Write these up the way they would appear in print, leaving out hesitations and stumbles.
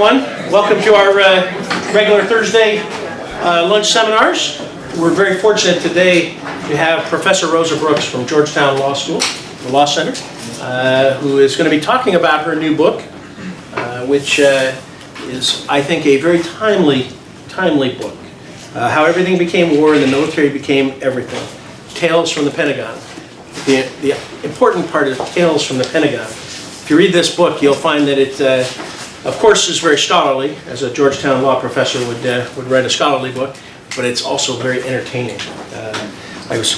everyone. Welcome to our regular Thursday lunch seminars. We're very fortunate today to have Professor Rosa Brooks from Georgetown Law School, the Law Center, who is going to be talking about her new book, which is, I think, a very timely book. How Everything Became War and the Military Became Everything. Tales from the Pentagon. The important part is Tales from the Pentagon. If you read this book, you'll find that it, of course, is very scholarly, as a Georgetown law professor would write a scholarly book, but it's also very entertaining. I was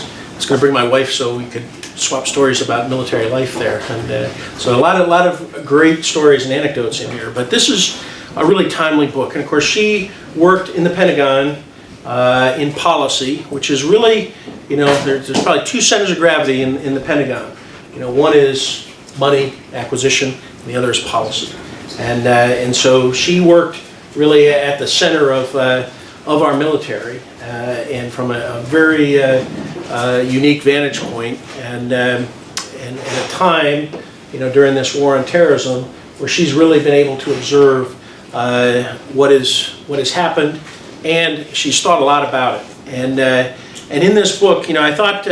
going to bring my wife so we could swap stories about military life there, and so a lot of great stories and anecdotes in here. But this is a really timely book, and of course, she worked in the Pentagon in policy, which is really, there's probably two centers of gravity in the Pentagon. One is money acquisition, and the other is policy. And so she worked really at the center of our military, and from a very unique vantage point, and at a time, during this war on terrorism, where she's really been able to observe what has happened, and she's thought a lot about it. And in this book, I thought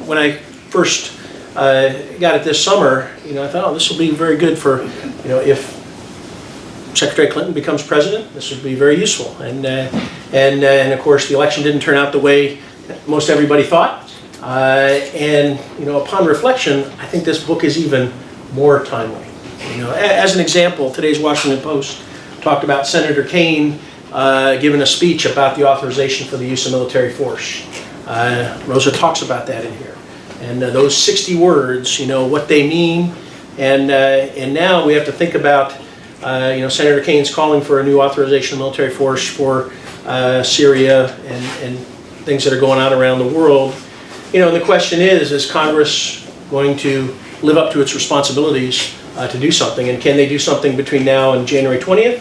when I first got it this summer, I thought, oh, this will be very good for, if Secretary Clinton becomes president, this would be very useful. And of course, the election didn't turn out the way most everybody thought. Upon reflection, I think this book is even more timely. As an example, today's Washington Post talked about Senator Kaine giving a speech about the authorization for the use of military force. Rosa talks about that in here. And those 60 words, what they mean. And now we have to think about, Senator Kaine's calling for a new authorization of military force for Syria and things that are going on around the world. And the question is Congress going to live up to its responsibilities to do something? And can they do something between now and January 20th?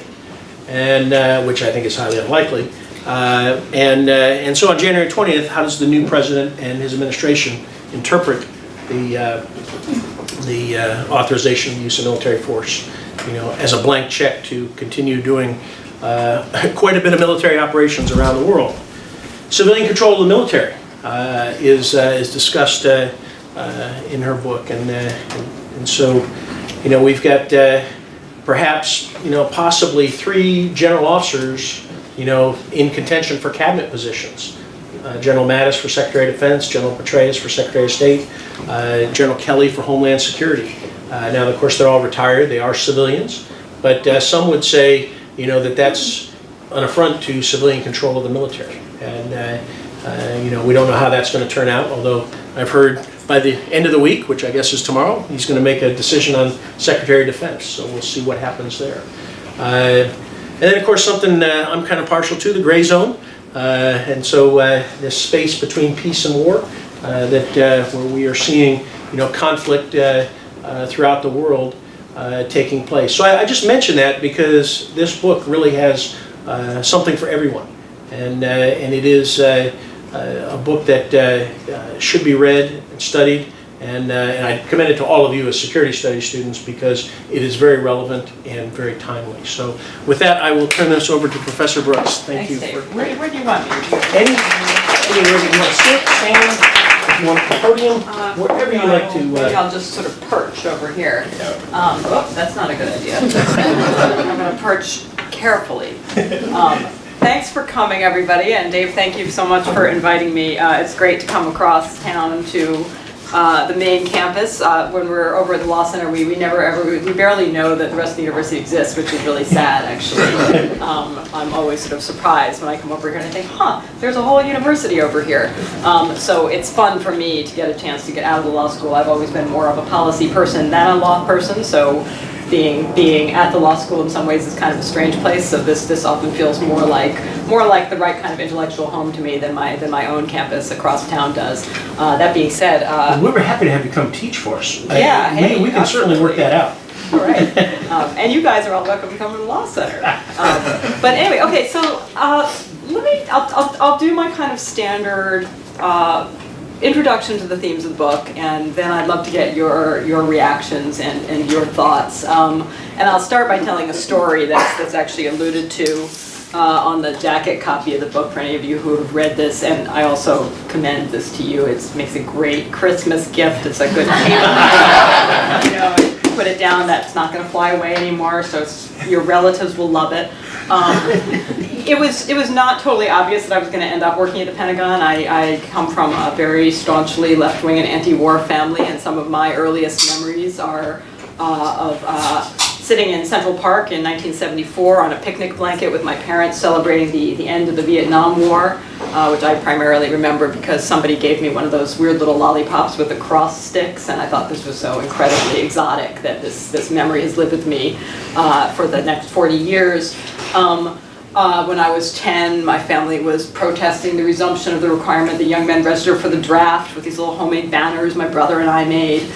And which I think is highly unlikely. And so on January 20th, how does the new president and his administration interpret the authorization of use of military force, as a blank check to continue doing quite a bit of military operations around the world? Civilian control of the military is discussed in her book, and so we've got perhaps possibly 3 general officers in contention for cabinet positions. General Mattis for Secretary of Defense, General Petraeus for Secretary of State, General Kelly for Homeland Security. Now, of course, they're all retired. They are civilians, but some would say, that that's an affront to civilian control of the military. And we don't know how that's going to turn out. Although I've heard by the end of the week, which I guess is tomorrow, he's going to make a decision on Secretary of Defense. So we'll see what happens there. And then, of course, something I'm kind of partial to, the gray zone. And so this space between peace and war, where we are seeing, conflict throughout the world taking place. So I just mention that because this book really has something for everyone, and it is a book that should be read and studied. And I commend it to all of you as security studies students because it is very relevant and very timely. So with that, I will turn this over to Professor Brooks. Thank you. Dave. Where do you want me? Anywhere you want to sit, stand, if you want the podium, wherever you like to. Maybe I'll just sort of perch over here. That's not a good idea. I'm going to perch carefully. Thanks for coming, everybody. And Dave, thank you so much for inviting me. It's great to come across town to the main campus. When we're over at the Law Center, we barely know that the rest of the university exists, which is really sad, actually. I'm always sort of surprised when I come over here and I think, there's a whole university over here. So it's fun for me to get a chance to get out of the law school. I've always been more of a policy person than a law person, so being at the law school in some ways is kind of a strange place. So this often feels more like the right kind of intellectual home to me than my own campus across town does. That being said, we were happy to have you come teach for us. Yeah, we can certainly work that out. All right, and you guys are all welcome to come to the Law Center. But anyway, okay, so I'll do my kind of standard introduction to the themes of the book, and then I'd love to get your reactions and your thoughts. And I'll start by telling a story that's actually alluded to on the jacket copy of the book for any of you who have read this, and I also commend this to you. It makes a great Christmas gift. It's a good table. You know, put it down, that's not going to fly away anymore, so your relatives will love it. It was not totally obvious that I was going to end up working at the Pentagon. I come from a very staunchly left-wing and anti-war family, and some of my earliest memories are of sitting in Central Park in 1974 on a picnic blanket with my parents celebrating the end of the Vietnam War, which I primarily remember because somebody gave me one of those weird little lollipops with the cross sticks, and I thought this was so incredibly exotic that this memory has lived with me for the next 40 years. When I was 10, my family was protesting the resumption of the requirement that young men register for the draft with these little homemade banners my brother and I made.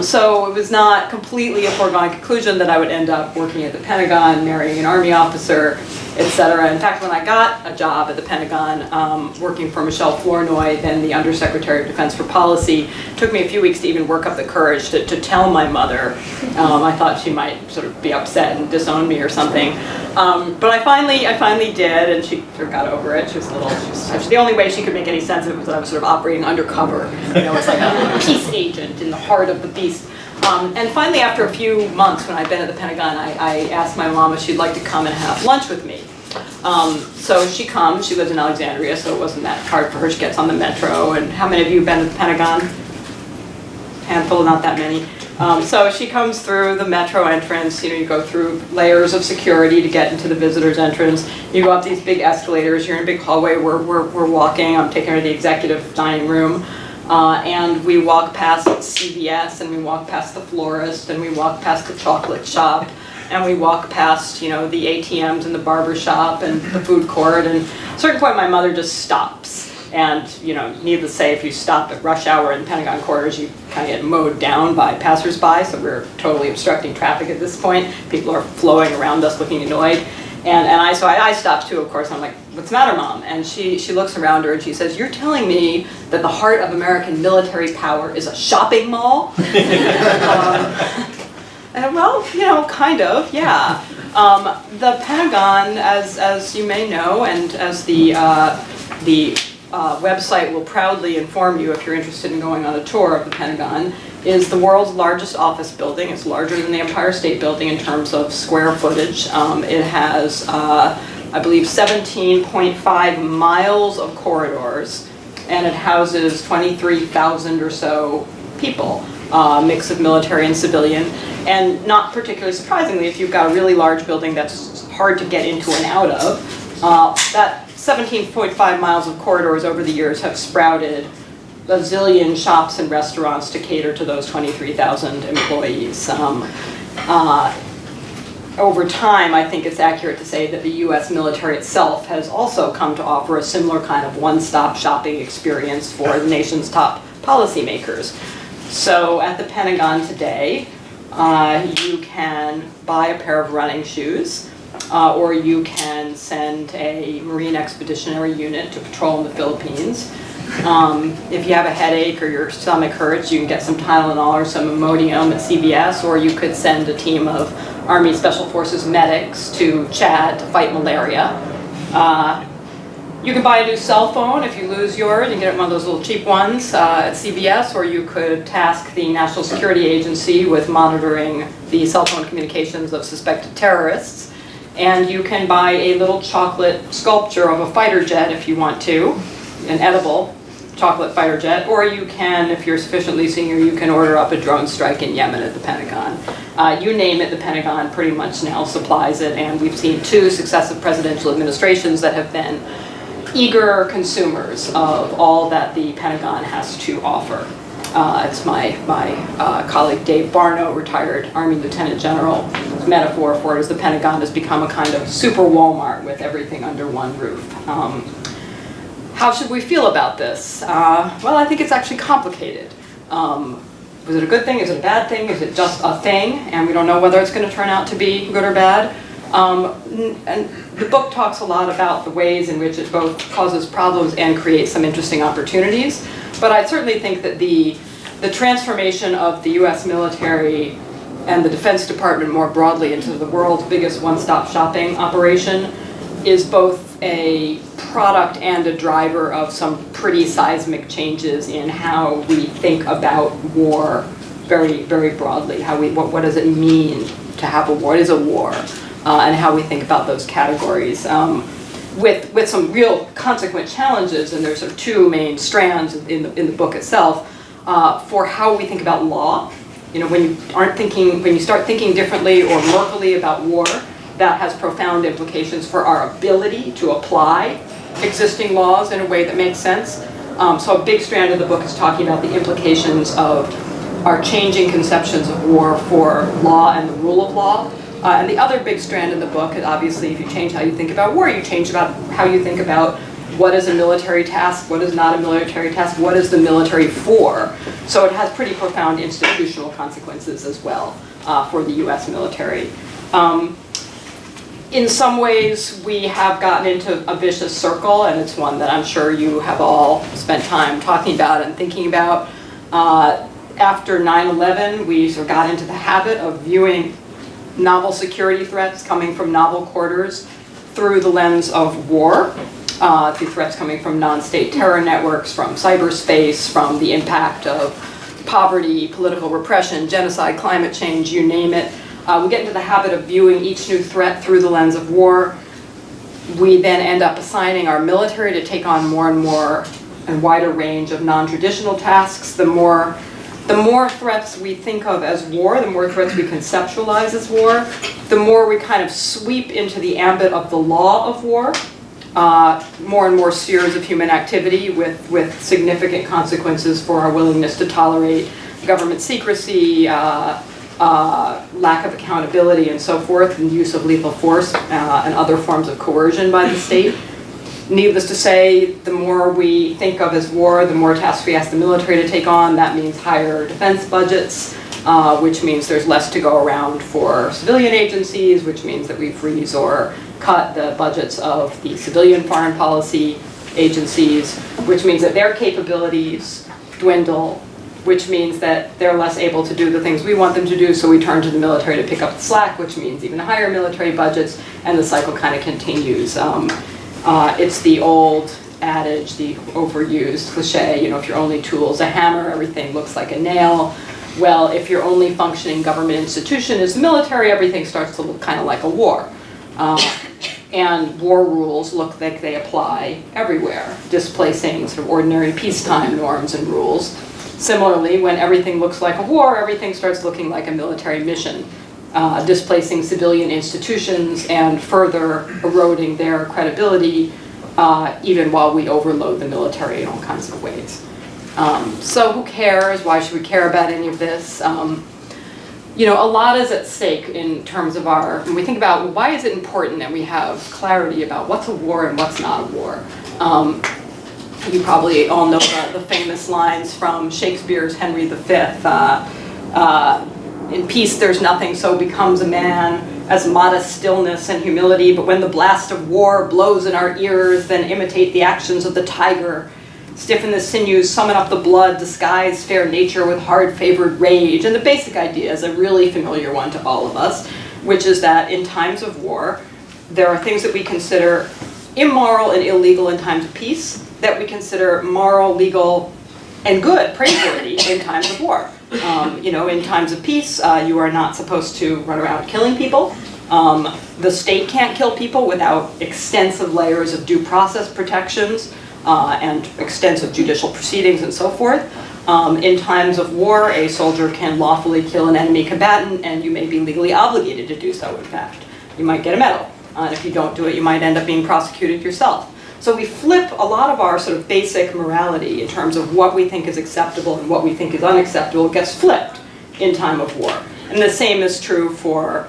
So it was not completely a foregone conclusion that I would end up working at the Pentagon, marrying an Army officer, etc. In fact, when I got a job at the Pentagon, working for Michelle Flournoy, then the Undersecretary of Defense for Policy, it took me a few weeks to even work up the courage to tell my mother. I thought she might sort of be upset and disown me or something. But I finally did, and she sort of got over it. She was the only way she could make any sense of it was that I was sort of operating undercover. You know, it's like a peace agent in the heart of the beast. And finally, after a few months when I'd been at the Pentagon, I asked my mom if she'd like to come and have lunch with me. So she comes. She lives in Alexandria, so it wasn't that hard for her. She gets on the metro. And how many of you have been at the Pentagon? Handful, not that many. So she comes through the metro entrance. You know, you go through layers of security to get into the visitor's entrance. You go up these big escalators. You're in a big hallway. We're walking. I'm taking her to the executive dining room. And we walk past CVS, and we walk past the florist, and we walk past the chocolate shop, and we walk past, you know, the ATMs and the barber shop and the food court. And at a certain point, my mother just stops. And, you know, needless to say, if you stop at rush hour in Pentagon quarters, you kind of get mowed down by passersby. So we're totally obstructing traffic at this point. People are flowing around us looking annoyed. So I stopped too, of course. I'm like, what's the matter, Mom? And she looks around her and she says, you're telling me that the heart of American military power is a shopping mall? And well, you know, kind of, yeah. The Pentagon, as you may know, and as the website will proudly inform you if you're interested in going on a tour of the Pentagon, is the world's largest office building. It's larger than the Empire State Building in terms of square footage. It has, I believe, 17.5 miles of corridors, and it houses 23,000 or so people, a mix of military and civilian. And not particularly surprisingly, if you've got a really large building that's hard to get into and out of, that 17.5 miles of corridors over the years have sprouted a zillion shops and restaurants to cater to those 23,000 employees. Over time, I think it's accurate to say that the US military itself has also come to offer a similar kind of one-stop shopping experience for the nation's top policymakers. So at the Pentagon today, you can buy a pair of running shoes, or you can send a Marine Expeditionary Unit to patrol in the Philippines. If you have a headache or your stomach hurts, you can get some Tylenol or some Imodium at CVS, or you could send a team of Army Special Forces medics to Chad to fight malaria. You can buy a new cell phone if you lose yours. You can get one of those little cheap ones at CVS, or you could task the National Security Agency with monitoring the cell phone communications of suspected terrorists. And you can buy a little chocolate sculpture of a fighter jet if you want to, an edible chocolate fighter jet, or you can, if you're sufficiently senior, you can order up a drone strike in Yemen at the Pentagon. You name it, the Pentagon pretty much now supplies it, and we've seen 2 successive presidential administrations that have been eager consumers of all that the Pentagon has to offer. It's my colleague Dave Barno, retired Army Lieutenant General, metaphor for it is the Pentagon has become a kind of super Walmart with everything under one roof. How should we feel about this? Well, I think it's actually complicated. Was it a good thing? Is it a bad thing? Is it just a thing? And we don't know whether it's going to turn out to be good or bad. And the book talks a lot about the ways in which it both causes problems and creates some interesting opportunities. But I certainly think that the transformation of the US military and the Defense Department more broadly into the world's biggest one-stop shopping operation is both a product and a driver of some pretty seismic changes in how we think about war very, very broadly. What does it mean to have a war? What is a war? And how we think about those categories. With some real consequent challenges, and there's sort of two main strands in the book itself, for how we think about law. You know, when you start thinking differently or murkily about war, that has profound implications for our ability to apply existing laws in a way that makes sense. So a big strand of the book is talking about the implications of our changing conceptions of war for law and the rule of law. And the other big strand in the book is obviously if you change how you think about war, you change about how you think about what is a military task, what is not a military task, what is the military for. So it has pretty profound institutional consequences as well for the US military. In some ways, we have gotten into a vicious circle, and it's one that I'm sure you have all spent time talking about and thinking about. After 9/11, we sort of got into the habit of viewing novel security threats coming from novel quarters through the lens of war. The threats coming from non-state terror networks, from cyberspace, from the impact of poverty, political repression, genocide, climate change, you name it. We get into the habit of viewing each new threat through the lens of war. We then end up assigning our military to take on more and more and wider range of non-traditional tasks. The more threats we think of as war, the more threats we conceptualize as war, the more we kind of sweep into the ambit of the law of war. More and more spheres of human activity with significant consequences for our willingness to tolerate government secrecy, lack of accountability and so forth, and use of lethal force and other forms of coercion by the state. Needless to say, the more we think of as war, the more tasks we ask the military to take on. That means higher defense budgets, which means there's less to go around for civilian agencies, which means that we freeze or cut the budgets of the civilian foreign policy agencies, which means that their capabilities dwindle, which means that they're less able to do the things we want them to do, so we turn to the military to pick up the slack, which means even higher military budgets, and the cycle kind of continues. It's the old adage, the overused cliche, you know, if your only tool is a hammer, everything looks like a nail. Well, if your only functioning government institution is the military, everything starts to look kind of like a war. And war rules look like they apply everywhere, displacing sort of ordinary peacetime norms and rules. Similarly, when everything looks like a war, everything starts looking like a military mission, displacing civilian institutions and further eroding their credibility, even while we overload the military in all kinds of ways. So who cares? Why should we care about any of this? You know, a lot is at stake in terms of when we think about why is it important that we have clarity about what's a war and what's not a war. You probably all know the famous lines from Shakespeare's Henry V. In peace there's nothing so becomes a man as modest stillness and humility, but when the blast of war blows in our ears, then imitate the actions of the tiger. Stiffen the sinews, summon up the blood, disguise fair nature with hard-favored rage. And the basic idea is a really familiar one to all of us, which is that in times of war, there are things that we consider immoral and illegal in times of peace, that we consider moral, legal, and good, praiseworthy in times of war. You know, in times of peace, you are not supposed to run around killing people. The state can't kill people without extensive layers of due process protections and extensive judicial proceedings and so forth. In times of war, a soldier can lawfully kill an enemy combatant, and you may be legally obligated to do so, in fact. You might get a medal, and if you don't do it, you might end up being prosecuted yourself. So we flip a lot of our sort of basic morality in terms of what we think is acceptable and what we think is unacceptable gets flipped in time of war. And the same is true for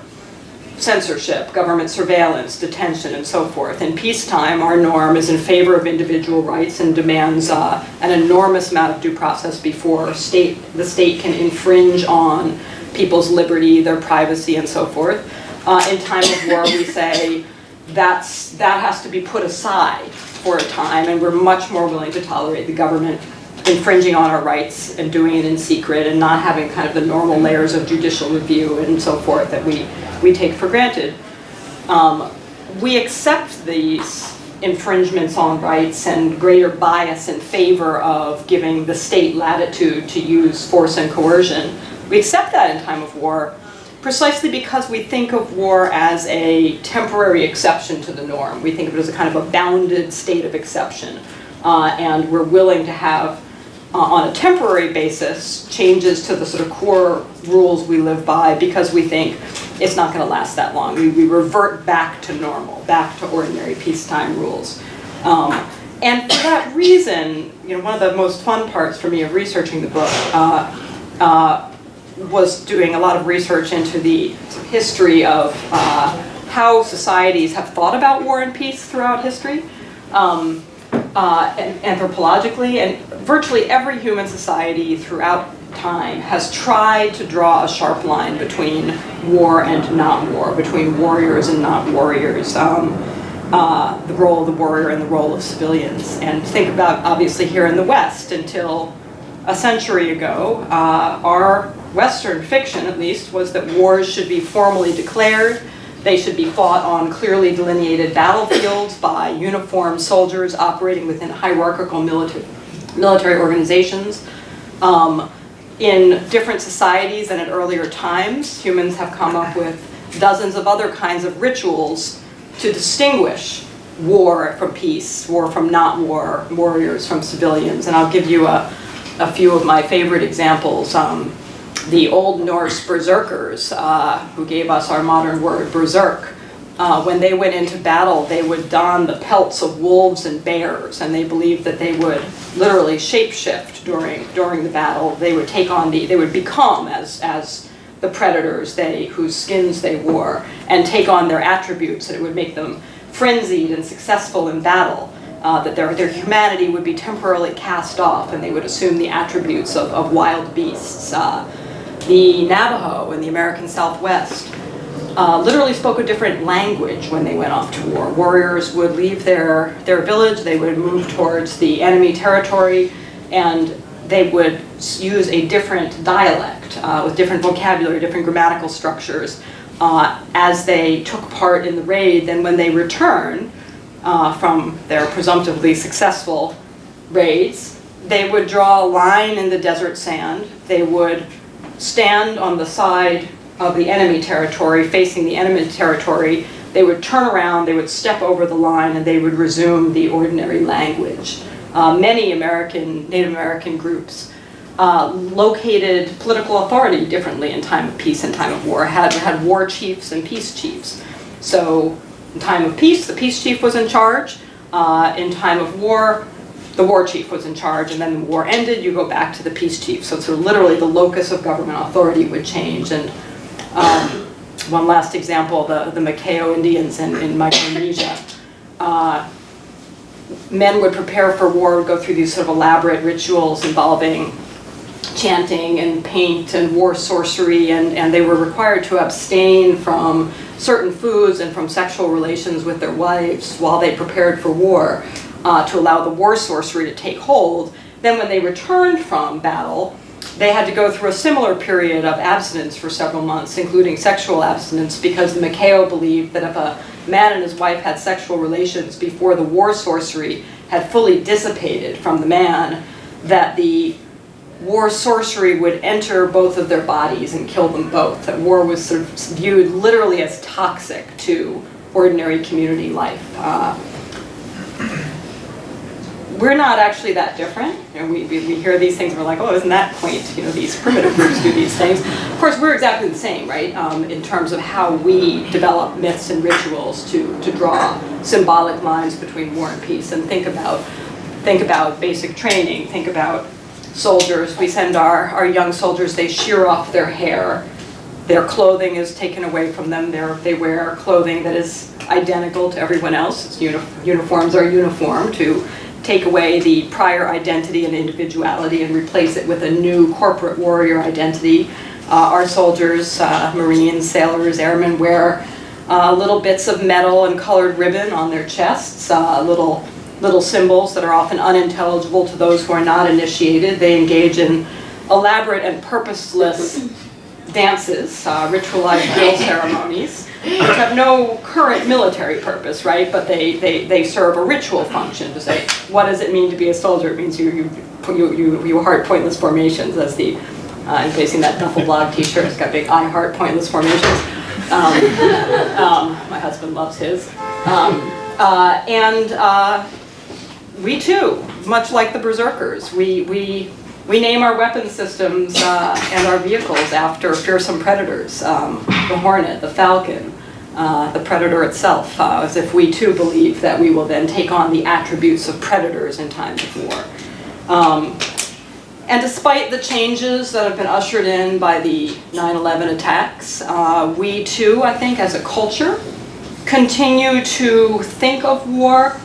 censorship, government surveillance, detention, and so forth. In peacetime, our norm is in favor of individual rights and demands an enormous amount of due process before the state can infringe on people's liberty, their privacy, and so forth. In time of war, we say that has to be put aside for a time, and we're much more willing to tolerate the government infringing on our rights and doing it in secret and not having kind of the normal layers of judicial review and so forth that we take for granted. We accept these infringements on rights and greater bias in favor of giving the state latitude to use force and coercion. We accept that in time of war precisely because we think of war as a temporary exception to the norm. We think of it as a kind of a bounded state of exception. And we're willing to have, on a temporary basis, changes to the sort of core rules we live by because we think it's not going to last that long. We revert back to normal, back to ordinary peacetime rules. And for that reason, one of the most fun parts for me of researching the book was doing a lot of research into the history of how societies have thought about war and peace throughout history. Anthropologically, and virtually every human society throughout time has tried to draw a sharp line between war and not war, between warriors and not warriors, the role of the warrior and the role of civilians. And think about, obviously, here in the West, until a century ago, our Western fiction, at least, was that wars should be formally declared. They should be fought on clearly delineated battlefields by uniformed soldiers operating within hierarchical military organizations. In different societies and at earlier times, humans have come up with dozens of other kinds of rituals to distinguish war from peace, war from not war, warriors from civilians. And I'll give you a few of my favorite examples. The Old Norse berserkers, who gave us our modern word berserk, when they went into battle, they would don the pelts of wolves and bears, and they believed that they would literally shapeshift during the battle. They would take on they would become as the predators whose skins they wore, and take on their attributes, and it would make them frenzied and successful in battle. That their humanity would be temporarily cast off, and they would assume the attributes of wild beasts. The Navajo in the American Southwest literally spoke a different language when they went off to war. Warriors would leave their village, they would move towards the enemy territory, and they would use a different dialect with different vocabulary, different grammatical structures as they took part in the raid. Then when they return from their presumptively successful raids, they would draw a line in the desert sand. They would stand on the side of the enemy territory, facing the enemy territory. They would turn around, they would step over the line, and they would resume the ordinary language. Many Native American groups located political authority differently in time of peace and time of war, had war chiefs and peace chiefs. So in time of peace, the peace chief was in charge. In time of war, the war chief was in charge, and then the war ended, you go back to the peace chief. So literally the locus of government authority would change. And one last example, the Macao Indians in Micronesia. Men would prepare for war, would go through these sort of elaborate rituals involving chanting and paint and war sorcery, and they were required to abstain from certain foods and from sexual relations with their wives while they prepared for war. To allow the war sorcery to take hold. Then when they returned from battle, they had to go through a similar period of abstinence for several months, including sexual abstinence, because the Macao believed that if a man and his wife had sexual relations before the war sorcery had fully dissipated from the man, that the war sorcery would enter both of their bodies and kill them both. That war was sort of viewed literally as toxic to ordinary community life. We're not actually that different. We hear these things and we're like, oh, isn't that quaint? These primitive groups do these things. Of course, we're exactly the same, right? In terms of how we develop myths and rituals to draw symbolic lines between war and peace, and think about basic training. Think about soldiers. We send our young soldiers, they shear off their hair. Their clothing is taken away from them. They wear clothing that is identical to everyone else. Uniforms are uniform to take away the prior identity and individuality and replace it with a new corporate warrior identity. Our soldiers, Marines, sailors, airmen wear little bits of metal and colored ribbon on their chests, little little symbols that are often unintelligible to those who are not initiated. They engage in elaborate and purposeless dances, ritualized drill ceremonies, which have no current military purpose, right? But they serve a ritual function to say, what does it mean to be a soldier? It means you heart pointless formations, as the, I'm facing that duffel blog t-shirt, it's got big I heart pointless formations. My husband loves his. We too, much like the berserkers, we name our weapon systems and our vehicles after fearsome predators, the hornet, the falcon, the predator itself, as if we too believe that we will then take on the attributes of predators in times of war. And despite the changes that have been ushered in by the 9/11 attacks, we too, I think, as a culture, continue to think of war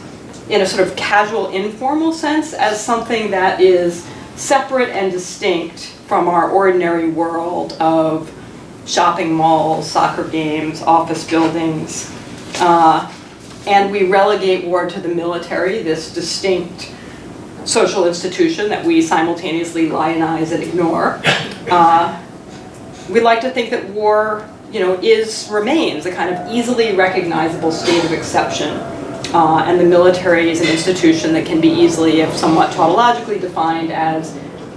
in a sort of casual, informal sense as something that is separate and distinct from our ordinary world of shopping malls, soccer games, office buildings. And we relegate war to the military, this distinct social institution that we simultaneously lionize and ignore. We like to think that war, remains a kind of easily recognizable state of exception. And the military is an institution that can be easily, if somewhat tautologically, defined as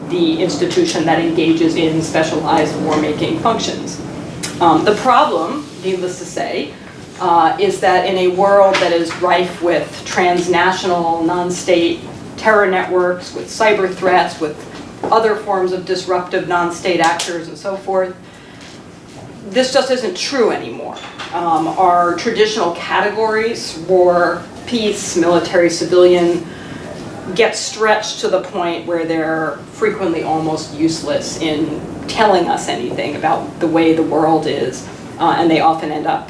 the institution that engages in specialized war-making functions. The problem, needless to say, is that in a world that is rife with transnational, non-state terror networks, with cyber threats, with other forms of disruptive non-state actors and so forth, this just isn't true anymore. Our traditional categories, war, peace, military, civilian, get stretched to the point where they're frequently almost useless in telling us anything about the way the world is, and they often end up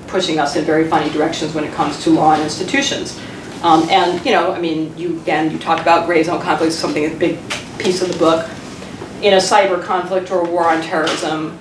pushing us in very funny directions when it comes to law and institutions. You talk about gray zone conflicts, something that's a big piece of the book. In a cyber conflict or a war on terrorism,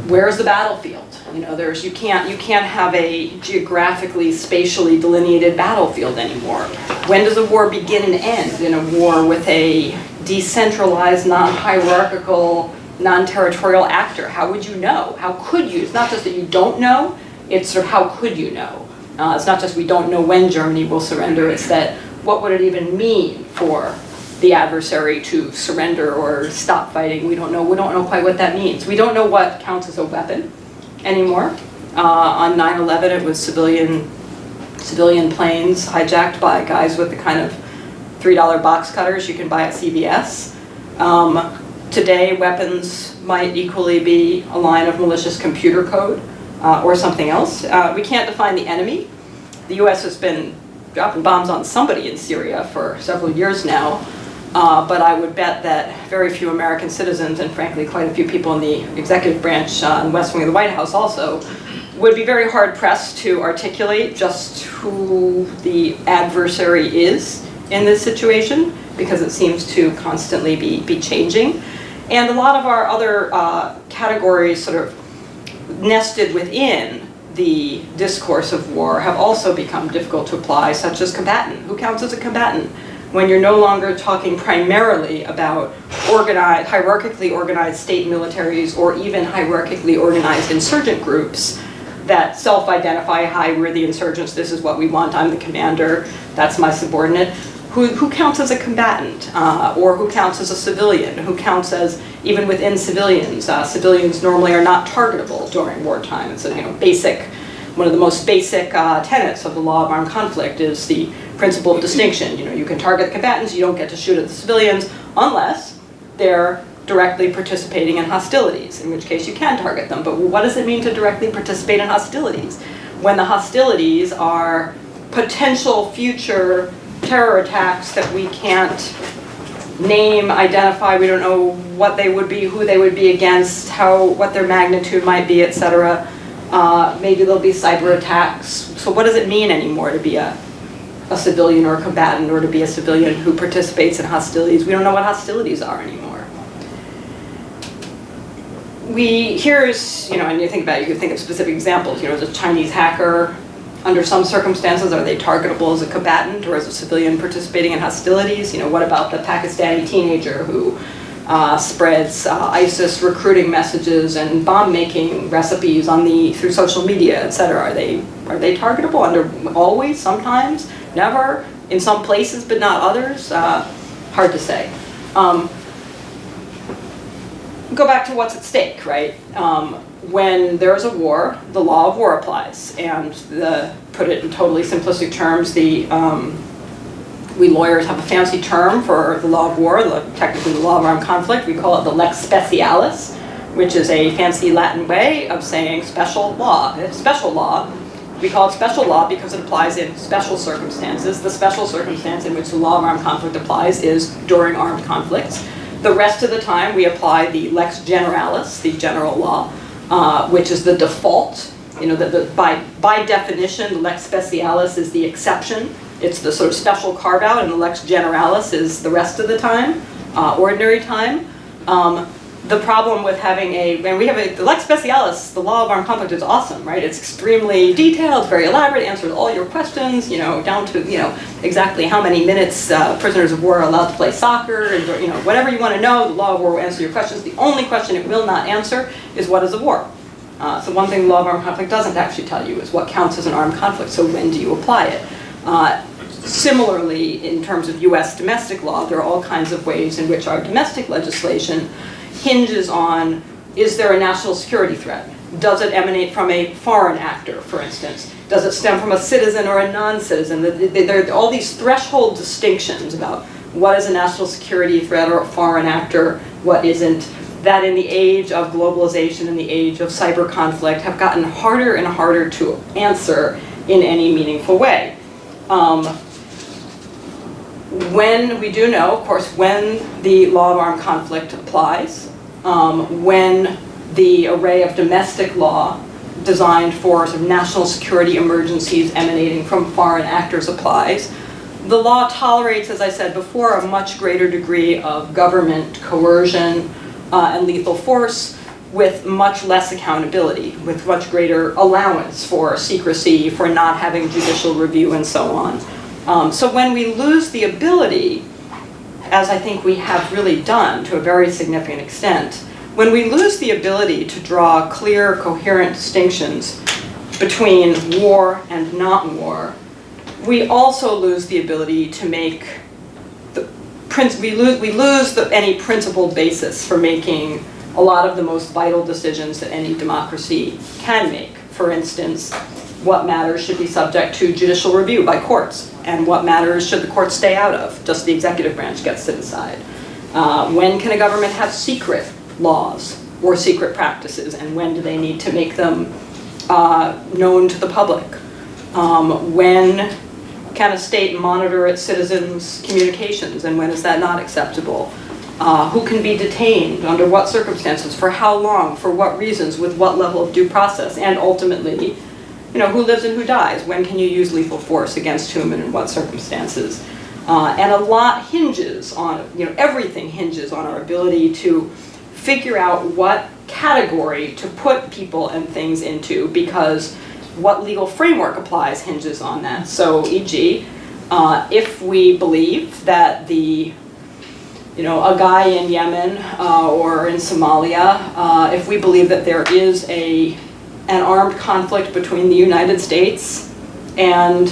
where's the battlefield? You can't have a geographically, spatially delineated battlefield anymore. When does a war begin and end in a war with a decentralized, non-hierarchical, non-territorial actor? How would you know? How could you? It's not just that you don't know, it's sort of how could you know? It's not just we don't know when Germany will surrender, it's that what would it even mean for the adversary to surrender or stop fighting? We don't know quite what that means. We don't know what counts as a weapon anymore. On 9/11 it was civilian planes hijacked by guys with the kind of $3 box cutters you can buy at CVS. Today weapons might equally be a line of malicious computer code or something else. We can't define the enemy. The US has been dropping bombs on somebody in Syria for several years now. But I would bet that very few American citizens, and frankly quite a few people in the executive branch and West Wing of the White House also, would be very hard pressed to articulate just who the adversary is in this situation, because it seems to constantly be changing. And a lot of our other categories sort of nested within the discourse of war have also become difficult to apply, such as combatant. Who counts as a combatant? When you're no longer talking primarily about hierarchically organized state militaries or even hierarchically organized insurgent groups that self-identify, hi, we're the insurgents, this is what we want, I'm the commander, that's my subordinate. Who counts as a combatant, or who counts as a civilian? Who counts as, even within civilians, civilians normally are not targetable during wartime. It's one of the most basic tenets of the law of armed conflict is the principle of distinction. You can target the combatants, you don't get to shoot at the civilians unless they're directly participating in hostilities, in which case you can target them. But what does it mean to directly participate in hostilities? When the hostilities are potential future terror attacks that we can't name, identify, we don't know what they would be, who they would be against, what their magnitude might be, etc. Maybe there'll be cyber attacks. So what does it mean anymore to be a civilian or a combatant, or to be a civilian who participates in hostilities? We don't know what hostilities are anymore. And you think about it, you can think of specific examples. The Chinese hacker Under some circumstances, are they targetable as a combatant or as a civilian participating in hostilities? You know, what about the Pakistani teenager who spreads ISIS recruiting messages and bomb-making recipes through social media, et cetera? Are they targetable always, sometimes, never, in some places but not others? Hard to say. Go back to what's at stake, right? When there's a war, the law of war applies, and put it in totally simplistic terms, we lawyers have a fancy term for the law of war, technically the law of armed conflict. We call it the lex specialis, which is a fancy Latin way of saying special law. It's special law. We call it special law because it applies in special circumstances. The special circumstance in which the law of armed conflict applies is during armed conflicts. The rest of the time we apply the lex generalis, the general law, which is the default. You know, by definition, the lex specialis is the exception. It's the sort of special carve out, and the lex generalis is the rest of the time, ordinary time. The problem with having the lex specialis, the law of armed conflict, is awesome, right? It's extremely detailed, very elaborate, answers all your questions, you know, down to, you know, exactly how many minutes prisoners of war are allowed to play soccer, and, you know, whatever you want to know, the law of war will answer your questions. The only question it will not answer is what is a war. So one thing the law of armed conflict doesn't actually tell you is what counts as an armed conflict, so when do you apply it? Similarly, in terms of US domestic law, there are all kinds of ways in which our domestic legislation hinges on, is there a national security threat? Does it emanate from a foreign actor, for instance? Does it stem from a citizen or a non-citizen? There are all these threshold distinctions about what is a national security threat or a foreign actor, what isn't, that in the age of globalization, in the age of cyber conflict, have gotten harder and harder to answer in any meaningful way. When we do know, of course, when the law of armed conflict applies, when the array of domestic law designed for sort of national security emergencies emanating from foreign actors applies, the law tolerates, as I said before, a much greater degree of government coercion and lethal force with much less accountability, with much greater allowance for secrecy, for not having judicial review, and so on. So when we lose the ability, as I think we have really done to a very significant extent, when we lose the ability to draw clear, coherent distinctions between war and not war, we also lose the ability to make we lose any principled basis for making a lot of the most vital decisions that any democracy can make. For instance, what matters should be subject to judicial review by courts, and what matters should the courts stay out of, just the executive branch gets to decide. When can a government have secret laws or secret practices, and when do they need to make them known to the public? When can a state monitor its citizens' communications, and when is that not acceptable? Who can be detained, under what circumstances, for how long, for what reasons, with what level of due process, and ultimately, you know, who lives and who dies? When can you use lethal force against whom and in what circumstances? And a lot hinges on, you know, everything hinges on our ability to figure out what category to put people and things into, because what legal framework applies hinges on that. So, e.g., if we believe that a guy in Yemen or in Somalia, if we believe that there is an armed conflict between the United States and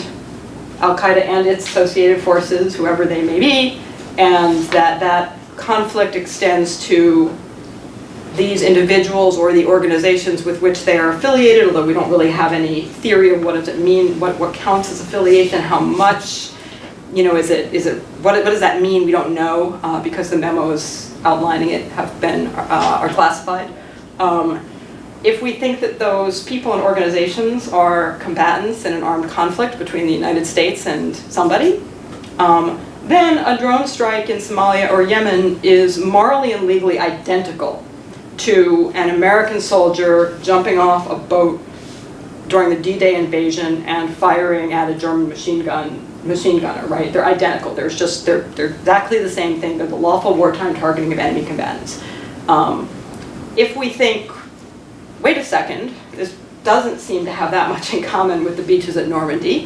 Al-Qaeda and its associated forces, whoever they may be, and that conflict extends to these individuals or the organizations with which they are affiliated, although we don't really have any theory of what does it mean, what counts as affiliation, how much, you know, what does that mean? We don't know, because the memos outlining it are classified. If we think that those people and organizations are combatants in an armed conflict between the United States and somebody, then a drone strike in Somalia or Yemen is morally and legally identical to an American soldier jumping off a boat during the D-Day invasion and firing at a German machine gunner, right? They're identical. They're exactly the same thing. They're the lawful wartime targeting of enemy combatants. If we think, wait a second, doesn't seem to have that much in common with the beaches at Normandy.